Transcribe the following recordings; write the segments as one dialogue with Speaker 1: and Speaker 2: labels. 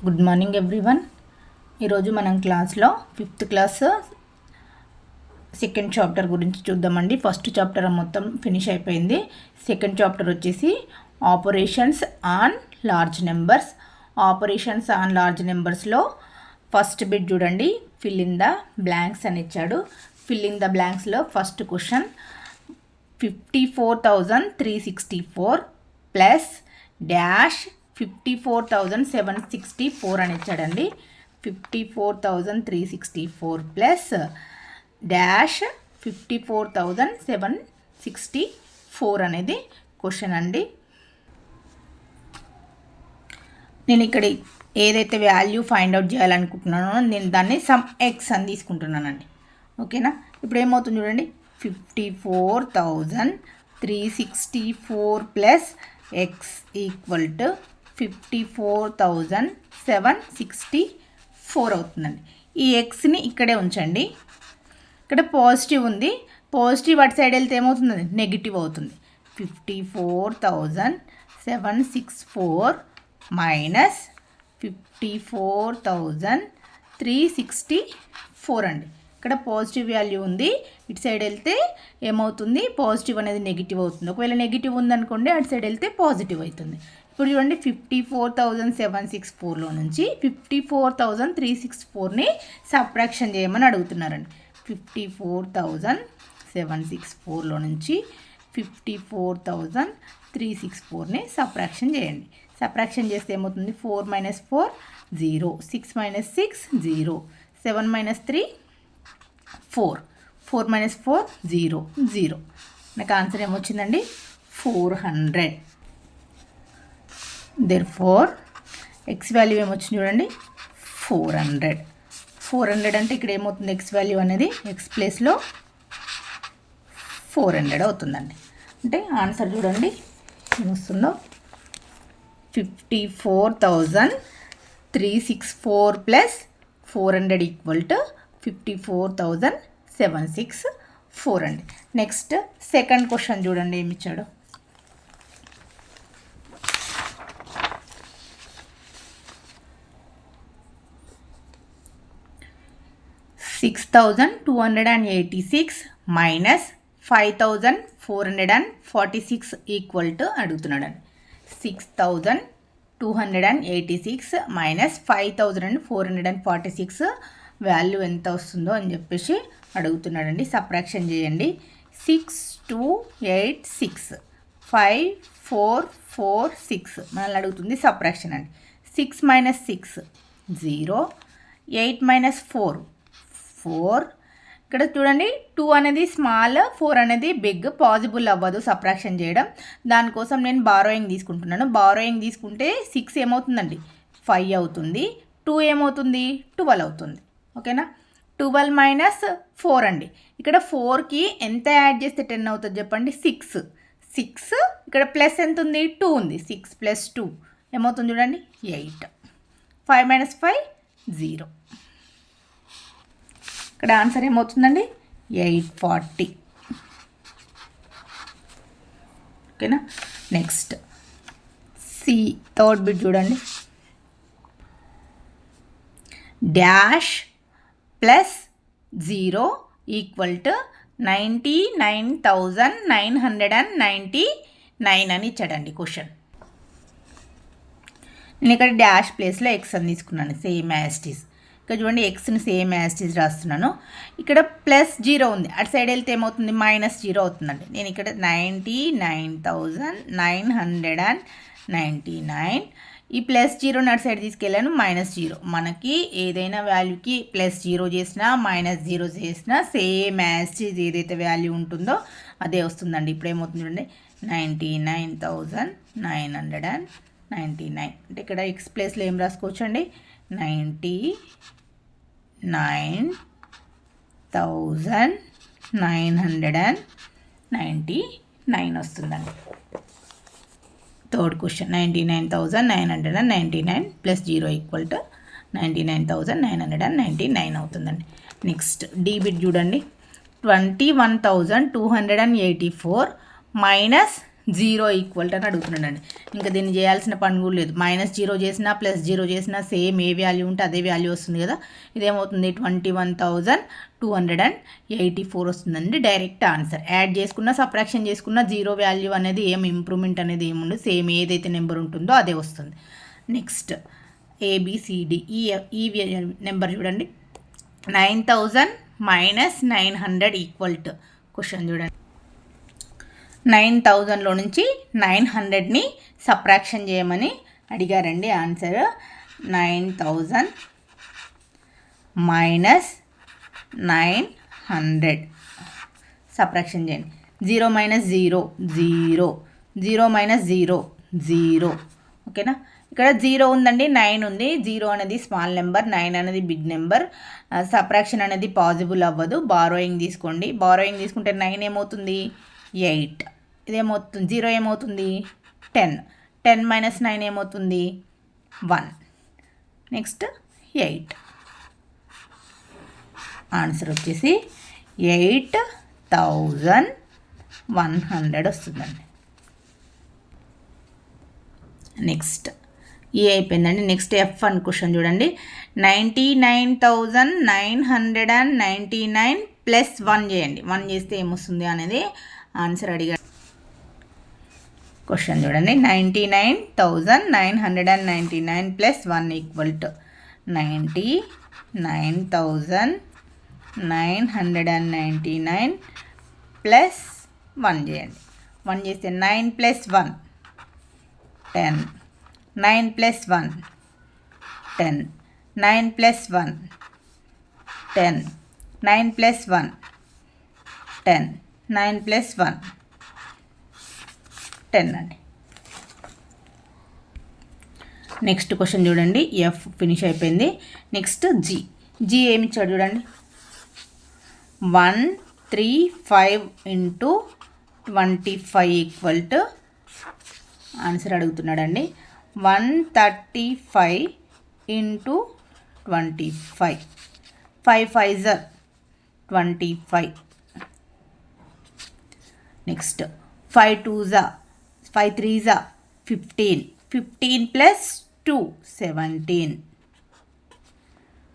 Speaker 1: Good morning everyone. ఈరోజు మనం క్లాస్లో 5th క్లాస్ సెకండ్ చాప్టర్ గురించి చూద్దామండి. ఫస్ట్ చాప్టర్ మొత్తం ఫినిష్ అయిపోయింది. సెకండ్ చాప్టర్ వచ్చేసి operations on large numbers. Operations on large నెంబర్స్లో ఫస్ట్ బిట్ చూడండి, ఫిల్ ఇన్ ద బ్లాంక్స్ అని ఇచ్చాడు. ఫిల్ ఇన్ ద బ్లాంక్స్లో ఫస్ట్ క్వశ్చన్ 54,364 ప్లస్ డాష్ 54,764 అని ఇచ్చాడండి. 54,364 ప్లస్ డాష్ 54,764 అనేది క్వశ్చన్ అండి. నేను ఇక్కడ ఏదైతే వాల్యూ ఫైండ్ అవుట్ చేయాలనుకుంటున్నానో నేను దాన్ని సమ్ ఎక్స్ అని తీసుకుంటున్నానండి. ఓకేనా? ఇప్పుడు ఏమవుతుంది చూడండి, 54,364 ప్లస్ ఎక్స్ ఈక్వల్ టు 54,764 అవుతుందండి. ఈ ఎక్స్ని ఇక్కడే ఉంచండి. ఇక్కడ పాజిటివ్ ఉంది, పాజిటివ్ అటు సైడ్ వెళ్తే ఏమవుతుంది, నెగిటివ్ అవుతుంది. 54,764 మైనస్ 54,364 అండి. ఇక్కడ పాజిటివ్ వాల్యూ ఉంది, ఇటు సైడ్ వెళ్తే ఏమవుతుంది, పాజిటివ్ అనేది నెగిటివ్ అవుతుంది. ఒకవేళ నెగిటివ్ ఉందనుకోండి, అటు సైడ్ వెళ్తే పాజిటివ్ అవుతుంది. ఇప్పుడు చూడండి, 54,764లో నుంచి 54,364ని సబ్ట్రాక్షన్ చేయమని అడుగుతున్నారండి. 54,764లో నుంచి 54,364ని సబ్ట్రాక్షన్ చేయండి. సబ్ట్రాక్షన్ చేస్తే ఏమవుతుంది, 4 - 4 0, 6 - 6 0, 7 - 3 4, 4 - 4 0 0. నాకు ఆన్సర్ ఏమొచ్చిందండి, 400. దేర్ఫోర్ ఎక్స్ వాల్యూ ఏమొచ్చింది చూడండి, 400. 400 అంటే ఇక్కడ ఏమవుతుంది, ఎక్స్ వాల్యూ అనేది ఎక్స్ ప్లేస్లో 400 అవుతుందండి. అంటే ఆన్సర్ చూడండి ఏమొస్తుందో, 54,364 ప్లస్ 400 ఈక్వల్ టు 54,764 అండి. నెక్స్ట్ సెకండ్ క్వశ్చన్ చూడండి ఏమి ఇచ్చాడు. 6,286 మైనస్ 5,446 ఈక్వల్ టు అడుగుతున్నాడండి. 6,286 మైనస్ 5,446 వాల్యూ ఎంత వస్తుందో అని చెప్పేసి అడుగుతున్నాడండి. సబ్ట్రాక్షన్ చేయండి. 6,286 5,446 మనల్ని అడుగుతుంది సబ్ట్రాక్షన్ అండి. 6 - 6 0, 8 - 4 4. ఇక్కడ చూడండి, 2 అనేది స్మాల్, 4 అనేది బిగ్. పాజిబుల్ అవ్వదు సబ్ట్రాక్షన్ చేయడం. దానికోసం నేను బారోయింగ్ తీసుకుంటున్నాను. బారోయింగ్ తీసుకుంటే 6 ఏమవుతుందండి, 5 అవుతుంది. 2 ఏమవుతుంది, 12 అవుతుంది. ఓకేనా? 12 - 4 అండి. ఇక్కడ 4కి ఎంత యాడ్ చేస్తే 10 అవుతుంది చెప్పండి, 6. 6 ఇక్కడ ప్లస్ ఎంత ఉంది, 2 ఉంది. 6 + 2 ఏమవుతుంది చూడండి, 8. 5 - 5 0. ఇక్కడ ఆన్సర్ ఏమవుతుందండి, 840. ఓకేనా? నెక్స్ట్ సి థర్డ్ బిట్ చూడండి, డాష్ ప్లస్ 0 ఈక్వల్ టు 99,999 అని ఇచ్చాడండి క్వశ్చన్. నేను ఇక్కడ డాష్ ప్లేస్లో ఎక్స్ అని తీసుకున్నాను, సేమ్ యాస్టీస్. ఇక్కడ చూడండి, ఎక్స్ని సేమ్ యాస్టీస్ రాస్తున్నాను. ఇక్కడ ప్లస్ 0 ఉంది, అటు సైడ్ వెళ్తే ఏమవుతుంది, -0 అవుతుందండి. నేను ఇక్కడ 99,999 ఈ ప్లస్ 0ని అటు సైడ్ తీసుకెళ్ళాను, -0. మనకి ఏదైనా వాల్యూకి +0 చేసినా -0 చేసినా సేమ్ యాస్టీస్ ఏదైతే వాల్యూ ఉంటుందో అదే వస్తుందండి. ఇప్పుడు ఏమవుతుంది చూడండి, 99,999 అంటే ఇక్కడ ఎక్స్ ప్లేస్లో ఏం రాసుకోవచ్చండి, 99,999 వస్తుందండి. Third question 99,999 plus 0 equal to 99,999 అవుతుందండి. నెక్స్ట్ డి బిట్ చూడండి, 21,284 మైనస్ 0 ఈక్వల్ అని అడుగుతున్నాడండి. ఇంకా దీన్ని చేయాల్సిన పని కూడా లేదు. -0 చేసినా +0 చేసినా సేమ్ ఏ వాల్యూ ఉంటే అదే వాల్యూ వస్తుంది కదా. ఇదేమవుతుంది 21,284 వస్తుందండి డైరెక్ట్ ఆన్సర్. యాడ్ చేసుకున్న సబ్ట్రాక్షన్ చేసుకున్న 0 వాల్యూ అనేది ఏం ఇంప్రూవ్మెంట్ అనేది ఏముండదు, సేమ్ ఏదైతే నెంబర్ ఉంటుందో అదే వస్తుంది. నెక్స్ట్ ABCD ఈ నెంబర్ చూడండి. 9,000 - 900 ఈక్వల్ టు క్వశ్చన్ చూడండి. 9,000లో నుంచి 900ని సబ్ట్రాక్షన్ చేయమని అడిగారండి. ఆన్సర్ 9,000 - 900 సబ్ట్రాక్షన్ చేయండి. 0 - 0 0, 0 - 0 0. ఓకేనా. ఇక్కడ 0 ఉందండి, 9 ఉంది. 0 అనేది స్మాల్ నెంబర్, 9 అనేది బిగ్ నెంబర్. సబ్ట్రాక్షన్ అనేది పాసిబుల్ అవ్వదు. బారోయింగ్ తీసుకోండి. బారోయింగ్ తీసుకుంటే 9 ఏమవుతుంది 8. ఇదేమవుతుంది 0 ఏమవుతుంది 10. 10 - 9 ఏమవుతుంది 1. నెక్స్ట్ 8. ఆన్సర్ వచ్చేసి 8,100 వస్తుందండి. నెక్స్ట్ అయిపోయిందండి. నెక్స్ట్ F1 క్వశ్చన్ చూడండి. 99,999 + 1 చేయండి. 1 చేస్తే ఏమొస్తుంది అనేది ఆన్సర్ అడిగాడు. క్వశ్చన్ చూడండి. 99,999 + 1 ఈక్వల్ టు 99,999 + 1 చేయండి. 1 చేస్తే 9 + 1 10, 9 + 1 10, 9 + 1 10, 9 + 1 10, 9 + 1 10 అండి. నెక్స్ట్ క్వశ్చన్ చూడండి. F ఫినిష్ అయిపోయింది. నెక్స్ట్ G ఏమి ఇచ్చాడు చూడండి. 135 × 25 ఈక్వల్ టు ఆన్సర్ అడుగుతున్నాడండి. 135 × 25, 5 5s 25. Next 5 2s 5 3s 15, 15 + 2 17,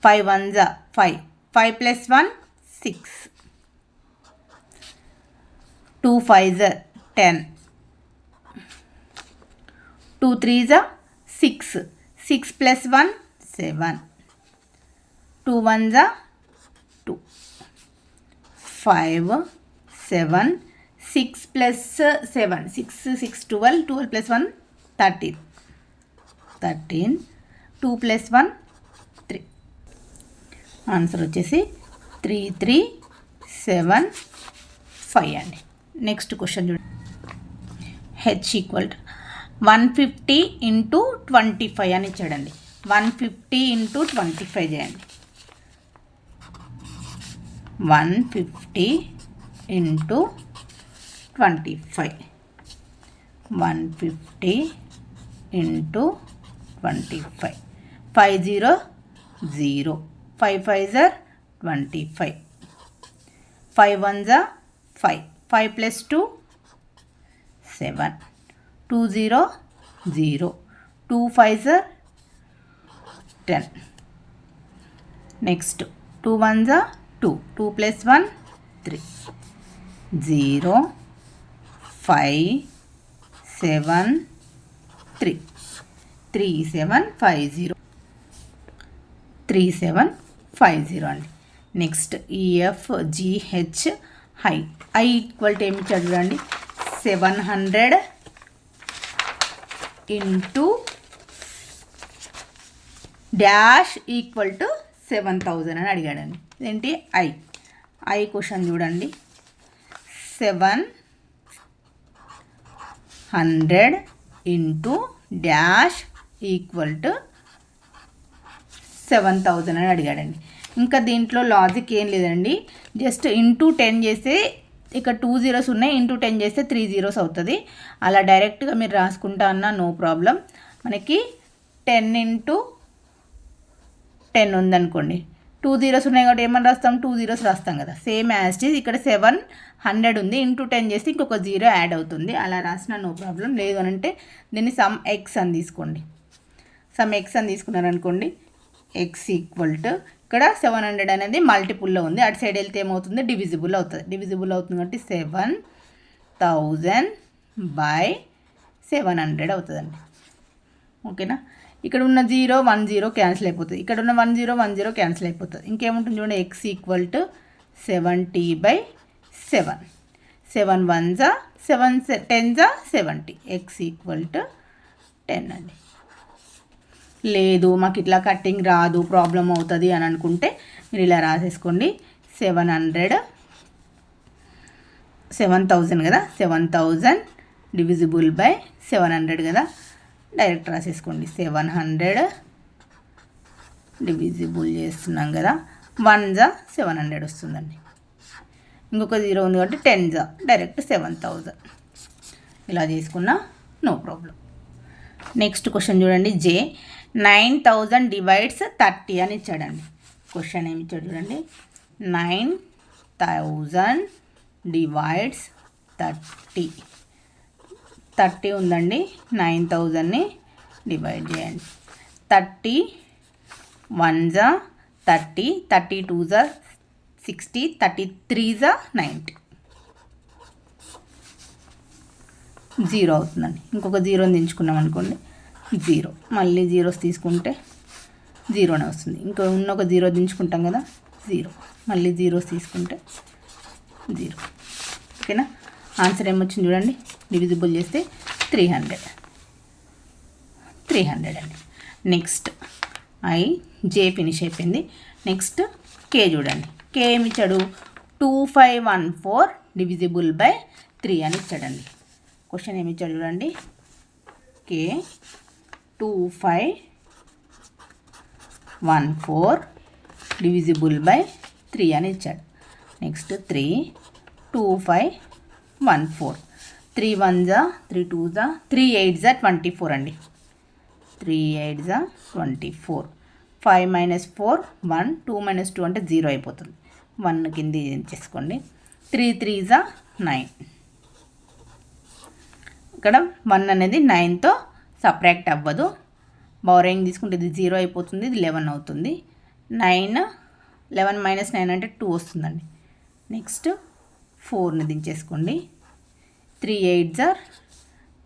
Speaker 1: 5 1s 5, 5 + 1 6, 2 5s 10, 2 3s 6, 6 + 1 7, 2 1s 2, 5 7, 6 + 7 6 6 12, 12 + 1 13, 13, 2 + 1 3. Answer వచ్చేసి 3375 అండి. నెక్స్ట్ క్వశ్చన్ చూడండి. H ఈక్వల్ 150 × 25 అని ఇచ్చాడండి. 150 × 25 చేయండి. 150 × 25, 150 × 25, 5 0 0, 5 5s 25, 5 1s 5, 5 + 2 7, 2 0 0, 2 5s 10. Next 2 1s 2, 2 + 1 3, 0 5 7 3, 3750, 3750 అండి. Next EF GH I equal to ఏమి చదవండి. 700 × డాష్ ఈక్వల్ టు 7000 అని అడిగాడండి. ఇదేంటి I క్వశ్చన్ చూడండి. 700 × డాష్ ఈక్వల్ టు 7000 అని అడిగాడండి. ఇంకా దీంట్లో లాజిక్ ఏం లేదండి. జస్ట్ ఇంటూ 10 చేస్తే ఇక్కడ 2 zeros ఉన్నాయి, ఇంటూ 10 చేస్తే 3 zeros అవుతుంది. అలా డైరెక్ట్గా మీరు రాసుకుంటా అన్నా నో ప్రాబ్లం. మనకి 10 × 10 ఉందనుకోండి, 2 zeros ఉన్నాయి కాబట్టి ఏమని రాస్తాం, 2 zeros రాస్తాం కదా. సేమ్ యాజ్ ఇట్ ఇక్కడ 700 ఉంది, ఇంటూ 10 చేస్తే ఇంకొక 0 యాడ్ అవుతుంది. అలా రాసిన నో ప్రాబ్లం. లేదు అని అంటే దీన్ని సమ్ ఎక్స్ అని తీసుకోండి. సమ్ ఎక్స్ అని తీసుకున్నారనుకోండి, ఎక్స్ ఈక్వల్ టు ఇక్కడ 700 అనేది మల్టిపుల్లో ఉంది, అటు సైడ్ వెళ్తే ఏమవుతుంది, డివిజిబుల్ అవుతుంది. డివిజిబుల్ అవుతుంది కాబట్టి 7000/700 అవుతుందండి. ఓకేనా. ఇక్కడ ఉన్న 0 1 0 క్యాన్సిల్ అయిపోతుంది, ఇక్కడ ఉన్న 1 0 1 0 క్యాన్సిల్ అయిపోతుంది. ఇంకేముంటుంది చూడండి, X equal to 70/7. 7 1s 7 10s 70. X equal to 10 అండి. లేదు మాకు ఇట్లా కట్టింగ్ రాదు, ప్రాబ్లం అవుతుంది అని అనుకుంటే మీరు ఇలా రాసేసుకోండి. 7000 కదా, 7000 డివిజిబుల్ బై 700 కదా, డైరెక్ట్ రాసేసుకోండి. 700 డివిజిబుల్ చేస్తున్నాం కదా, 1s 700 వస్తుందండి. ఇంకొక 0 ఉంది కాబట్టి 10s డైరెక్ట్ 7000. ఇలా చేసుకున్నా నో ప్రాబ్లం. నెక్స్ట్ క్వశ్చన్ చూడండి, జే 9000 డివైడ్స్ 30 అని ఇచ్చాడండి. క్వశ్చన్ ఏమి ఇచ్చాడు చూడండి, 9000 డివైడ్స్ 30 ఉందండి. 9000ని డివైడ్ చేయండి. 30 1s 30, 32s 60, 33s 90. 0 అవుతుందండి. ఇంకొక 0ని దించుకున్నాం అనుకోండి, 0. మళ్ళీ జీరోస్ తీసుకుంటే 0నే వస్తుంది. ఇంకో ఉన్న ఒక 0 దించుకుంటాం కదా, 0. మళ్ళీ జీరోస్ తీసుకుంటే 0. ఓకేనా. ఆన్సర్ ఏమొచ్చింది చూడండి, డివిజిబుల్ చేస్తే 300 అండి. నెక్స్ట్ జే ఫినిష్ అయిపోయింది. నెక్స్ట్ కే చూడండి. కే ఏమి ఇచ్చాడు, 2514 డివిజిబుల్ బై 3 అని ఇచ్చాడండి. క్వశ్చన్ ఏమి ఇచ్చాడు చూడండి, కే 2514 డివిజిబుల్ బై 3 అని ఇచ్చాడు. నెక్స్ట్ 3 2514, 3 1s 3 2s 3 8s 24 అండి. 3 8s 24. 5 - 4 1, 2 - 2 అంటే 0 అయిపోతుంది. 1 కింద చేసుకోండి. 3 3s 9. ఇక్కడ 1 అనేది 9తో సబ్ట్రాక్ట్ అవ్వదు. బౌరింగ్ తీసుకుంటే ఇది 0 అయిపోతుంది, ఇది 11 అవుతుంది. 9 11 - 9 అంటే 2 వస్తుందండి. నెక్స్ట్ 4ని దించేసుకోండి. 3 8s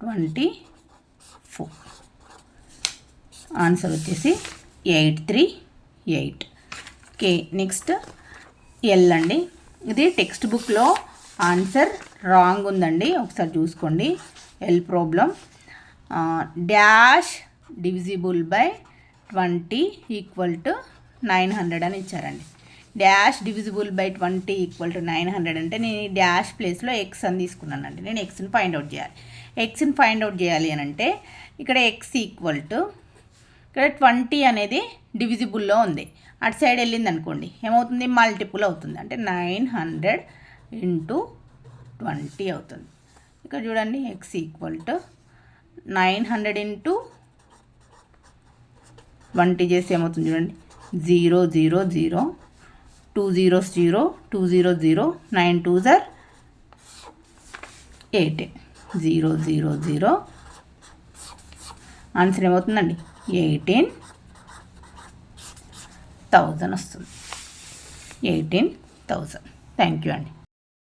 Speaker 1: 24. ఆన్సర్ వచ్చేసి 838. ఓకే. నెక్స్ట్ ఎల్ అండి. ఇది టెక్స్ట్ బుక్లో ఆన్సర్ రాంగ్ ఉందండి, ఒకసారి చూసుకోండి. L problem, dash divisible by 20 equal to 900 అని ఇచ్చారండి. Dash divisible by 20 equal to 900 అంటే నేను ఈ డాష్ ప్లేస్లో ఎక్స్ అని తీసుకున్నానండి. నేను ఎక్స్ని ఫైండ్ అవుట్ చేయాలి. ఎక్స్ని ఫైండ్ అవుట్ చేయాలి అని అంటే ఇక్కడ ఎక్స్ ఈక్వల్ టు, ఇక్కడ 20 అనేది డివిజిబుల్లో ఉంది, అటు సైడ్ వెళ్ళింది అనుకోండి ఏమవుతుంది, మల్టిపుల్ అవుతుంది. అంటే 900 × 20 అవుతుంది. ఇక్కడ చూడండి, ఎక్స్ ఈక్వల్ టు 900 × 20 చేస్తే ఏమవుతుంది చూడండి, 0 0 0, 2 zeros 0, 2 zeros 0, 9 2s 18, 0 0 0. ఆన్సర్ ఏమవుతుందండి, 18,000 వస్తుంది. 18,000. థ్యాంక్ యూ అండి.